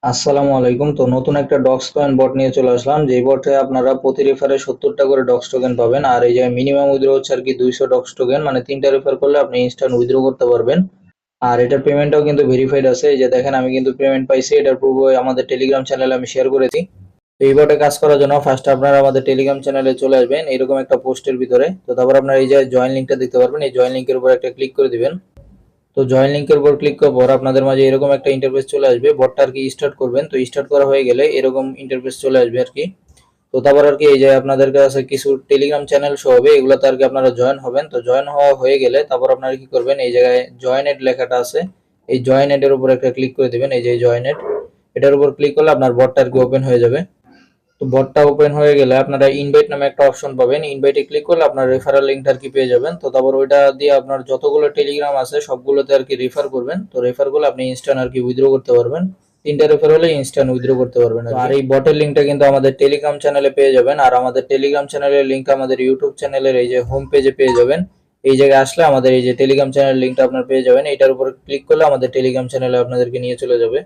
আসসালামু আলাইকুম। তো নতুন একটা ডক্স কয়েন বট নিয়ে চলে আসলাম, যে বটে আপনারা প্রতি রেফারে 70টা করে ডক্স টোকেন পাবেন। আর এই যে মিনিমাম উইথড্র হচ্ছে আর কি 200 ডক্স টোকেন, মানে 3টা রেফার করলে আপনি ইনস্ট্যান্ট উইথড্র করতে পারবেন। আর এটার পেমেন্টটাও কিন্তু ভেরিফাইড আছে। এই যে দেখেন, আমি কিন্তু পেমেন্ট পাইছি। এটার প্রুফ আমাদের টেলিগ্রাম চ্যানেলে আমি শেয়ার করেছি। তো এই বটে কাজ করার জন্য ফার্স্ট আপনারা আমাদের টেলিগ্রাম চ্যানেলে চলে আসবেন এরকম একটা পোস্টের ভিতরে। তো তারপর আপনারা এই যে জয়েন লিঙ্কটা দেখতে পারবেন, এই জয়েন লিঙ্কের উপর একটা ক্লিক করে দিবেন। তো জয়েন লিংকের উপর ক্লিক করার পর আপনাদের মাঝে এরকম একটা ইন্টারফেস চলে আসবে। বটটা আর কি স্টার্ট করবেন, তো স্টার্ট করা হয়ে গেলে এরকম ইন্টারফেস চলে আসবে আর কি। তো তারপর আর কি এই যে আপনাদের কাছে কিছু টেলিগ্রাম চ্যানেল শো হবে, এগুলোতে আর কি আপনারা জয়েন হবেন। তো জয়েন হওয়া হয়ে গেলে তারপর আপনারা কি করবেন, এই জায়গায় জয়েন এড লেখাটা আছে, এই জয়েন এড এর উপর একটা ক্লিক করে দিবেন। এই যে জয়েন এড, এটার উপর ক্লিক করলে আপনার বটটা আর কি ওপেন হয়ে যাবে। তো বটটা ওপেন হয়ে গেলে আপনারা ইনভাইট নামে একটা অপশন পাবেন, ইনভাইটে ক্লিক করলে আপনার রেফারেল লিঙ্কটা আর কি পেয়ে যাবেন। তো তারপর ওইটা দিয়ে আপনার যতগুলো টেলিগ্রাম আছে সবগুলোতে আর কি রেফার করবেন। তো রেফার করলে আপনি ইনস্ট্যান্ট আর কি উইথড্র করতে পারবেন। 3টা রেফার হলে ইনস্ট্যান্ট উইথড্র করতে পারবেন আর এই বটের লিঙ্কটা কিন্তু আমাদের টেলিগ্রাম চ্যানেলে পেয়ে যাবেন। আর আমাদের টেলিগ্রাম চ্যানেলের লিঙ্ক আমাদের ইউটিউব চ্যানেলের এই যে হোম পেজে পেয়ে যাবেন। এই জায়গায় আসলে আমাদের এই যে টেলিগ্রাম চ্যানেল লিঙ্কটা আপনার পেয়ে যাবেন। এটার উপর ক্লিক করলে আমাদের টেলিগ্রাম চ্যানেলে আপনাদেরকে নিয়ে চলে যাবে।